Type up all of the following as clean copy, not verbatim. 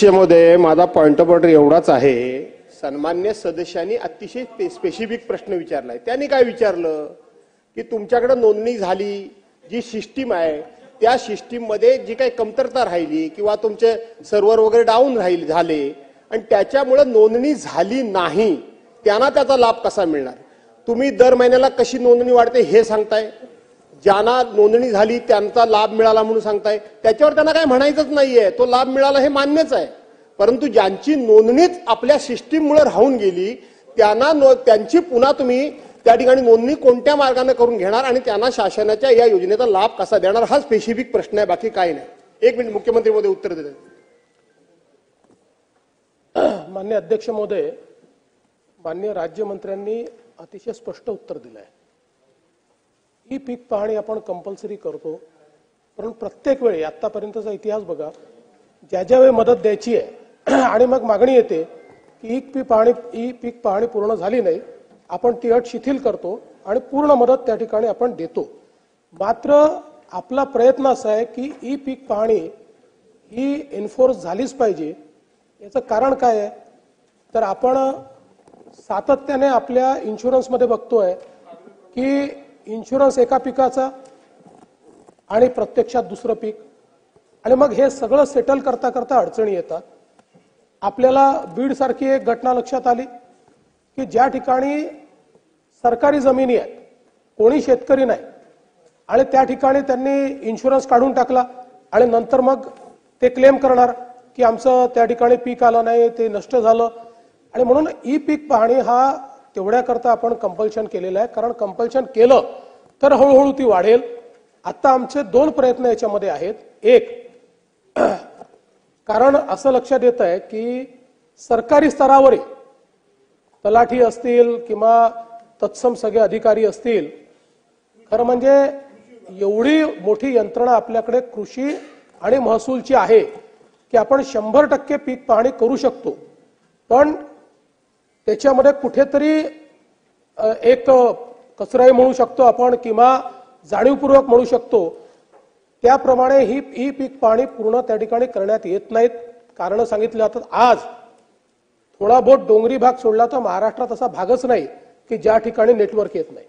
अध्यक्ष महोदय, माझा पॉइंट ऑफ ऑर्डर एवढाच आहे, सन्मान्य सदस्यांनी अतिशय स्पेसिफिक प्रश्न विचारलाय। त्यांनी काय विचारलं की तुमच्याकडे नोंदणी झाली, जी सिस्टीम आहे त्या सिस्टीम मध्ये जी काही कमतरता राहिली किंवा तुमचे सर्व्हर वगैरे डाऊन झाले आणि त्याच्यामुळे नोंदणी झाली नाही, त्यांना त्याचा लाभ कसा मिळणार? तुम्ही दर महिन्याला कशी नोंदणी वाढते हे सांगताय, ज्यांना नोंदणी झाली त्यांचा लाभ मिळाला म्हणून सांगताय, त्याच्यावर त्यांना काय म्हणायचंच नाहीये, तो लाभ मिळाला हे मान्यच आहे। परंतु ज्यांची नोंदणीच आपल्या सिस्टीममुळे राहून गेली त्यांना त्यांची पुन्हा तुम्ही त्या ठिकाणी नोंदणी कोणत्या मार्गाने करून घेणार आणि त्यांना शासनाच्या या योजनेचा लाभ कसा देणार, हा स्पेसिफिक प्रश्न आहे, बाकी काही नाही। एक मिनिट मुख्यमंत्री महोदय उत्तर देतात। माननीय अध्यक्ष महोदय, माननीय राज्यमंत्र्यांनी अतिशय स्पष्ट उत्तर दिलं आहे। ही पीक पाहणी आपण कंपल्सरी करतो, पण प्रत्येक वेळी आतापर्यंतचा इतिहास बघा, ज्या ज्या वेळी मदत द्यायची आहे आणि मग मागणी येते की ही पीक पाहणी पूर्ण झाली नाही, आपण ती अट शिथिल करतो आणि पूर्ण मदत त्या ठिकाणी आपण देतो। मात्र आपला प्रयत्न असा आहे की ही पीक पाहणी ही एन्फोर्स झालीच पाहिजे। याचं कारण काय आहे तर आपण सातत्याने आपल्या इन्शुरन्समध्ये बघतोय की इन्शुरन्स एका पिकाचा आणि प्रत्यक्षात दुसरं पीक, आणि मग हे सगळं सेटल करता करता अडचणी येतात। आपल्याला बीड सारखी एक घटना लक्षात आली की ज्या ठिकाणी सरकारी जमिनी आहेत, कोणी शेतकरी नाही, आणि त्या ठिकाणी त्यांनी इन्शुरन्स काढून टाकला आणि नंतर मग ते क्लेम करणार की आमचं त्या ठिकाणी पीक आलं नाही, ते नष्ट झालं। आणि म्हणून ई पीक पाहणी हा तेवढ्याकरता आपण कंपल्शन केलेलं आहे, कारण कंपल्शन केलं तर हळूहळू ती वाढेल। आता आमचे दोन प्रयत्न याच्यामध्ये आहेत। एक, कारण असं लक्षात येत आहे की सरकारी स्तरावर तलाठी असतील किंवा तत्सम सगळे अधिकारी असतील, खरं म्हणजे एवढी मोठी यंत्रणा आपल्याकडे कृषी आणि महसूलची आहे की आपण 100% पीक पाहणी करू शकतो, पण त्याच्यामध्ये कुठेतरी एक कचराई म्हणू शकतो आपण किंवा जाणीवपूर्वक म्हणू शकतो, त्याप्रमाणे ही ई पीक पाहणी पूर्ण त्या ठिकाणी करण्यात येत नाहीत। कारण सांगितलं जातात, आज थोडा बहुत डोंगरी भाग सोडला तर महाराष्ट्रात असा भागच नाही की ज्या ठिकाणी नेटवर्क येत नाही,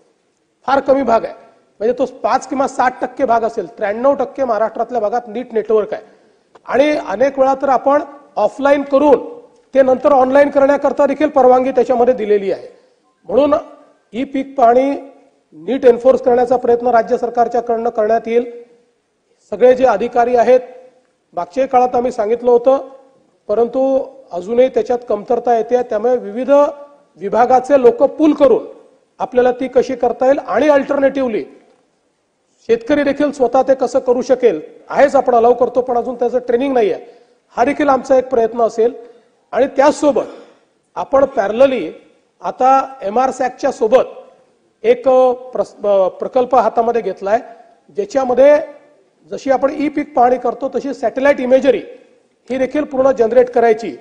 फार कमी भाग आहे। म्हणजे तो 5 किंवा 60% भाग असेल, 93% महाराष्ट्रातल्या भागात नीट नेटवर्क आहे। आणि अनेक वेळा तर आपण ऑफलाईन करून ते नंतर ऑनलाईन करण्याकरता देखील परवानगी त्याच्यामध्ये दिलेली आहे। म्हणून ई पीक पाहणी नीट एन्फोर्स करण्याचा प्रयत्न राज्य सरकारच्या कडनं करण्यात येईल। सगळे जे अधिकारी आहेत, मागच्या काळात आम्ही सांगितलं होतं, परंतु अजूनही त्याच्यात कमतरता येते, त्यामुळे विविध विभागाचे लोक पूल करून आपल्याला ती कशी करता येईल आणि अल्टरनेटिव्हली शेतकरी देखील स्वतः ते कसं करू शकेल, आहेच आपण अलाव करतो पण अजून त्याचं ट्रेनिंग नाही आहे, हा देखील आमचा एक प्रयत्न असेल। आणि त्याचसोबत आपण पॅरलली आता MRSACच्या सोबत एक प्रकल्प हातामध्ये घेतलाय, ज्याच्यामध्ये जशी आपण ई पीक पाहणी करतो तशी सॅटेलाइट इमेजरी ही देखील पूर्ण जनरेट करायची,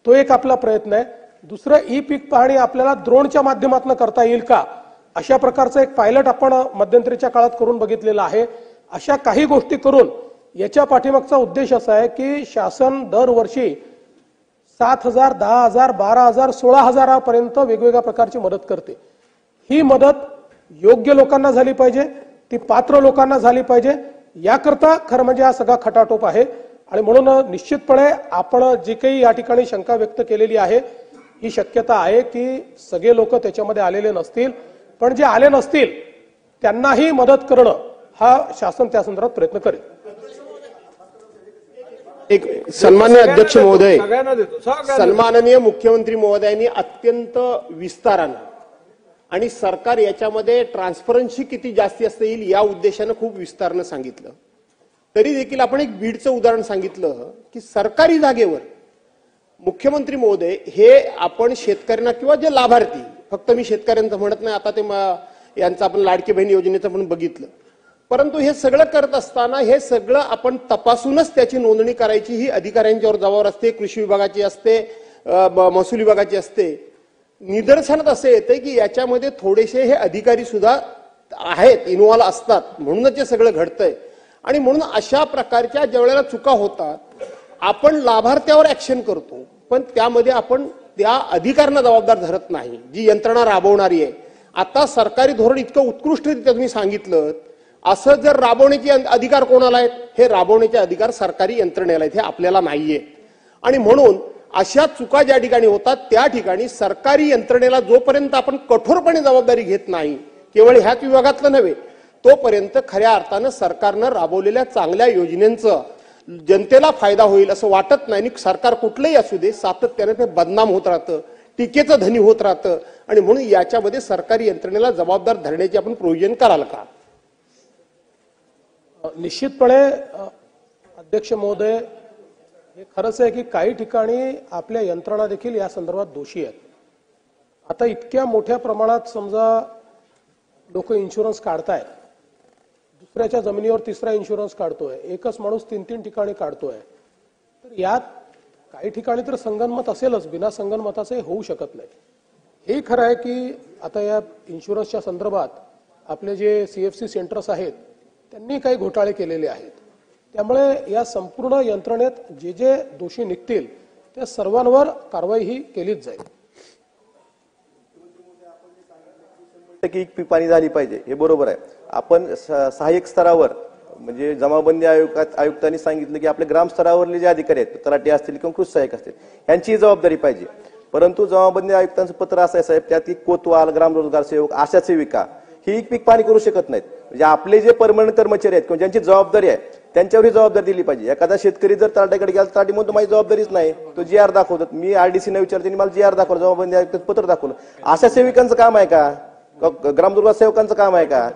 तो एक आपला प्रयत्न आहे। दुसरं, ई पीक पाहणी आपल्याला ड्रोनच्या माध्यमातून करता येईल का, अशा प्रकारचं एक पायलट आपण मध्यंतरीच्या काळात करून बघितलेलं आहे। अशा काही गोष्टी करून याच्या पाठीमागचा उद्देश असा आहे की शासन दरवर्षी 7,000, 10,000, 12,000, 16,000 पर्यंत वेगवेगळ्या प्रकारची मदत करते। ही मदत योग्य लोकांना झाली पाहिजे, ती पात्र लोकांना झाली पाहिजे, याकरता खरं म्हणजे हा सगळा खटाटोप आहे। आणि म्हणून निश्चितपणे आपण जी काही या ठिकाणी शंका व्यक्त केलेली आहे, ही शक्यता आहे की सगळे लोक त्याच्यामध्ये आलेले नसतील, पण जे आले नसतील त्यांनाही मदत करणं हा शासन त्या संदर्भात प्रयत्न करेल। एक सन्माननीय अध्यक्ष महोदय, सन्माननीय मुख्यमंत्री महोदयांनी अत्यंत विस्ताराने आणि सरकार याच्यामध्ये ट्रान्सपरन्सी किती जास्ती असता येईल या उद्देशाने खूप विस्ताराने सांगितलं। तरी देखील आपण एक बीडचं उदाहरण सांगितलं की सरकारी जागेवर मुख्यमंत्री महोदय हे आपण शेतकऱ्यांना किंवा जे लाभार्थी, फक्त मी शेतकऱ्यांचं म्हणत नाही, आता ते यांचं आपण लाडकी बहीण योजनेचं पण बघितलं, परंतु हे सगळं करत असताना हे सगळं आपण तपासूनच त्याची नोंदणी करायची ही अधिकाऱ्यांच्यावर जबाबदारी असते, कृषी विभागाची असते, महसूल विभागाची असते। निदर्शनात असे येते की याच्यामध्ये थोडेसे हे अधिकारी सुद्धा आहेत, इन्व्हॉल्व असतात, म्हणूनच हे सगळं घडतंय। आणि म्हणून अशा प्रकारच्या ज्या वेळेला चुका होतात आपण लाभार्थ्यावर ऍक्शन करतो, पण त्यामध्ये आपण त्या अधिकाऱ्यांना जबाबदार धरत नाही, जी यंत्रणा राबवणारी आहे. आता सरकारी धोरण इतकं उत्कृष्टरित्या तुम्ही सांगितलं, असं जर राबवण्याचे अधिकार कोणाला आहेत? हे राबवण्याचे अधिकार सरकारी यंत्रणेला आहेत, हे आपल्याला नाहीये. आणि म्हणून अशा चुका ज्या ठिकाणी होतात त्या ठिकाणी सरकारी यंत्रणेला जोपर्यंत आपण कठोरपणे जबाबदारी घेत नाही, केवळ ह्याच विभागातलं नव्हे, तोपर्यंत खऱ्या अर्थानं सरकारनं राबवलेल्या चांगल्या योजनेचं जनतेला फायदा होईल असं वाटत नाही. सरकार कुठलंही असू दे, सातत्याने ते बदनाम होत राहतं, टीकेचं धनी होत राहतं. आणि म्हणून याच्यामध्ये सरकारी यंत्रणेला जबाबदार धरण्याची आपण प्रोव्हिजन कराल का? निश्चितपणे अध्यक्ष महोदय, हे खरंच आहे की काही ठिकाणी आपल्या यंत्रणा देखील या संदर्भात दोषी आहेत. आता इतक्या मोठ्या प्रमाणात समजा लोक इन्शुरन्स काढतायत, दुसऱ्याच्या जमिनीवर तिसरा इन्शुरन्स काढतोय, एकच माणूस 3-3 ठिकाणी काढतोय, तर यात काही ठिकाणी तर संगनमत असेलच, बिना संगनमताचे होऊ शकत नाही. हे खरं आहे की आता या इन्शुरन्सच्या संदर्भात आपले जे CFC सेंटर्स आहेत त्यांनी काही घोटाळे केलेले आहेत. त्यामुळे या संपूर्ण यंत्रणेत जे जे दोषी निघतील त्या सर्वांवर कारवाई ही केलीच जाईल. की पीक पाणी झाली पाहिजे हे बरोबर आहे. आपण सहाय्यक स्तरावर म्हणजे जमाबंदी आयुक्तांनी सांगितलं की आपल्या ग्राम स्तरावरले जे अधिकारी आहेत, तलाठी असतील किंवा कृषी सहाय्यक असतील, यांची जबाबदारी पाहिजे. परंतु जमाबंदी आयुक्तांचं पत्र असं आहे साहेब, त्यात की कोतवाल, ग्राम रोजगार सेवक, आशा सेविका ही पीक पाणी करू शकत नाहीत. म्हणजे आपले जे परमनंट कर्मचारी आहेत किंवा ज्यांची जबाबदारी आहे त्यांच्यावर ही जबाबदारी दिली पाहिजे. एखादा शेतकरी जर तलाठ्याकडे गेला, तलाठी म्हणतो माझी जबाबदारीच नाही, तो GR दाखवतात. मी RDC ने विचारते, मला GR दाखवलं, जमाबंदी आयुक्तांचं पत्र दाखवलं. आशा सेविकांचं काम आहे का? ग्रामदुर्गा सेवकांचं काम आहे का?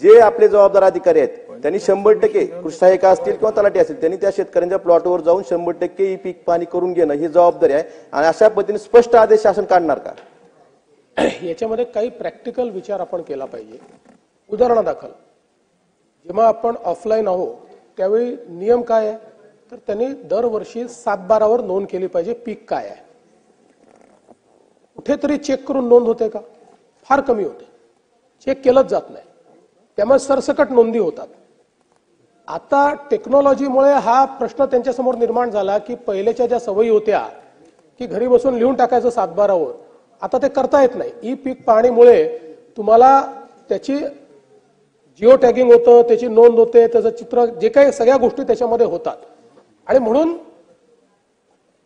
जे आपले जबाबदार अधिकारी आहेत त्यांनी 100% कृषी सहाय्यक असतील किंवा तलाठी असतील, त्यांनी त्या शेतकऱ्यांच्या प्लॉटवर जाऊन 100% ही पीक पाणी करून घेणं ही जबाबदारी आहे. आणि अशा पद्धतीने स्पष्ट आदेश शासन काढणार का? याच्यामध्ये काही प्रॅक्टिकल विचार आपण केला पाहिजे. उदाहरणादाखल जेव्हा आपण ऑफलाईन आहोत त्यावेळी नियम काय आहे, तर त्यांनी दरवर्षी 7/12वर नोंद केली पाहिजे पीक काय आहे. कुठेतरी चेक करून नोंद होते का? फार कमी होते, चेक केलंच जात नाही. त्यामुळे सरसकट नोंदी होतात. आता टेक्नॉलॉजीमुळे हा प्रश्न त्यांच्यासमोर निर्माण झाला की पहिल्याच्या ज्या सवयी होत्या की घरी बसून लिहून टाकायचं 7/12वर, आता ते करता येत नाही. ई पीक पाहणीमुळे तुम्हाला त्याची जिओ टॅगिंग होतं, त्याची नोंद होते, त्याचं चित्र, जे काही सगळ्या गोष्टी त्याच्यामध्ये होतात. आणि म्हणून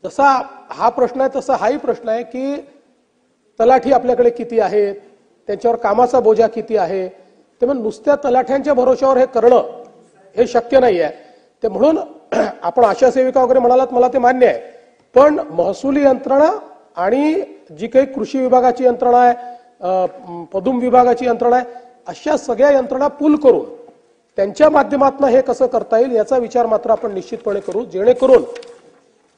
जसा हा प्रश्न आहे तसा हाही प्रश्न आहे की तलाठी आपल्याकडे किती आहेत, त्यांच्यावर कामाचा बोजा किती आहे. त्यामुळे नुसत्या तलाठ्यांच्या भरोश्यावर हे करणं हे शक्य नाही आहे. ते म्हणून आपण आशा सेविका वगैरे म्हणालात, मला ते मान्य आहे, पण महसुली यंत्रणा आणि जी काही कृषी विभागाची यंत्रणा आहे, पदुम विभागाची यंत्रणा आहे, अशा सगळ्या यंत्रणा पूल करून त्यांच्या माध्यमातून हे कसं करता येईल याचा विचार मात्र आपण निश्चितपणे करू, जेणेकरून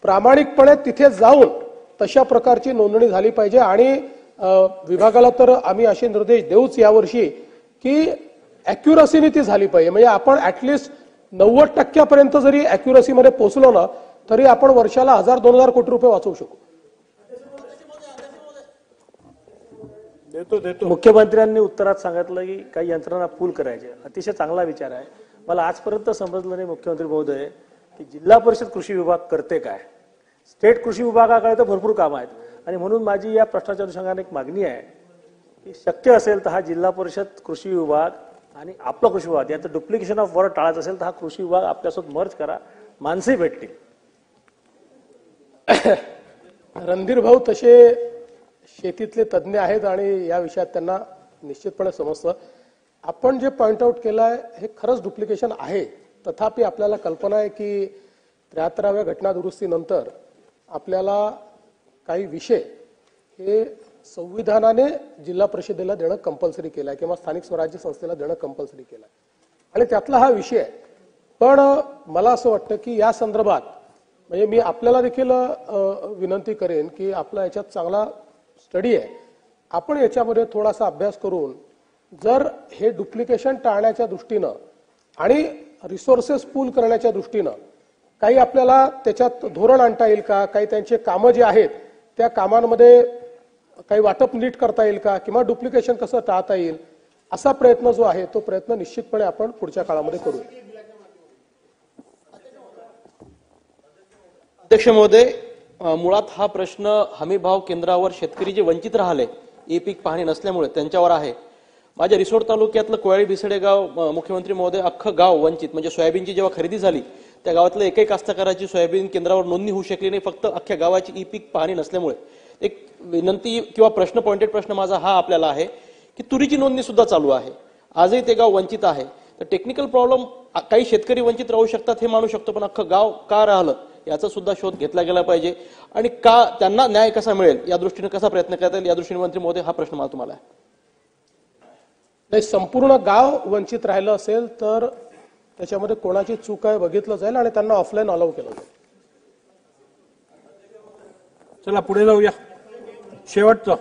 प्रामाणिकपणे तिथे जाऊन तशा प्रकारची नोंदणी झाली पाहिजे. आणि विभागाला तर आम्ही असे निर्देश देऊच यावर्षी की अॅक्युरसीने ती झाली पाहिजे. म्हणजे आपण ऍटलिस्ट 90% जरी अॅक्युरसीमध्ये पोहोचलो ना तरी आपण वर्षाला 1000-2000 कोटी रुपये वाचवू शकू. मुख्यमंत्र्यांनी उत्तरात सांगितलं की काही यंत्रणा पूल करायचे, अतिशय चांगला विचार आहे. मला आजपर्यंत समजलं नाही मुख्यमंत्री महोदय की जिल्हा परिषद कृषी विभाग करते काय. स्टेट कृषी विभागाकडे तर भरपूर काम आहेत. आणि म्हणून माझी या प्रश्नाच्या अनुषंगाने एक मागणी आहे की शक्य असेल तर हा जिल्हा परिषद कृषी विभाग आणि आपला कृषी विभाग याचं डुप्लिकेशन ऑफ वर्क टाळायचं असेल तर हा कृषी विभाग आपल्यासोबत मर्ज करा, माणसंही भेटतील. रणधीर भाऊ तसे शेतीतले तज्ज्ञ आहेत आणि या विषयात त्यांना निश्चितपणे समजतं. आपण जे पॉइंट आउट केलं आहे हे खरंच डुप्लिकेशन आहे. तथापि आपल्याला कल्पना आहे की 73व्या घटना दुरुस्तीनंतर आपल्याला काही विषय हे संविधानाने जिल्हा परिषदेला देणं कंपल्सरी केलं आहे किंवा स्थानिक स्वराज्य संस्थेला देणं कंपल्सरी केलं आहे आणि त्यातला हा विषय आहे. पण मला असं वाटतं की या संदर्भात म्हणजे मी आपल्याला देखील विनंती करेन की आपला याच्यात चांगला स्टडी आहे, आपण याच्यामध्ये थोडासा अभ्यास करून जर हे डुप्लिकेशन टाळण्याच्या दृष्टीनं आणि रिसोर्सेस पूल करण्याच्या दृष्टीनं काही आपल्याला त्याच्यात धोरण आणता येईल का, काही त्यांचे कामं जे आहेत त्या कामांमध्ये काही वाटप नीट करता येईल का, किंवा डुप्लिकेशन कसं टाळता येईल, असा प्रयत्न जो आहे तो प्रयत्न निश्चितपणे आपण पुढच्या काळामध्ये करू. अध्यक्ष महोदय, मुळात हा प्रश्न हमीभाव केंद्रावर शेतकरी जे वंचित राहिले ई पीक पाहणी नसल्यामुळे त्यांच्यावर आहे. माझ्या रिसोड तालुक्यातलं कोयाळी भिसडे गाव मुख्यमंत्री महोदय अख्खं गाव वंचित, म्हणजे सोयाबीनची जेव्हा खरेदी झाली त्या गावातल्या एकही कास्तकाराची सोयाबीन केंद्रावर नोंदणी होऊ शकली नाही, फक्त अख्ख्या गावाची ई पीक पाहणी नसल्यामुळे. एक विनंती किंवा प्रश्न, पॉइंटेड प्रश्न माझा हा आपल्याला आहे की तुरीची नोंदणी सुद्धा चालू आहे, आजही ते गाव वंचित आहे. तर टेक्निकल प्रॉब्लेम, काही शेतकरी वंचित राहू शकतात हे मानू शकतो, पण अख्खं गाव का राहिलं याचा सुद्धा शोध घेतला गेला पाहिजे आणि का त्यांना न्याय कसा मिळेल या दृष्टीने कसा प्रयत्न करता येईल या दृष्टीने मंत्री महोदय हा प्रश्न मला तुम्हाला आहे. नाही, संपूर्ण गाव वंचित राहिलं असेल तर त्याच्यामध्ये कोणाची चूक आहे बघितलं जाईल आणि त्यांना ऑफलाईन अलाउ केलं जाईल. चला पुढे जाऊया. शेवटचं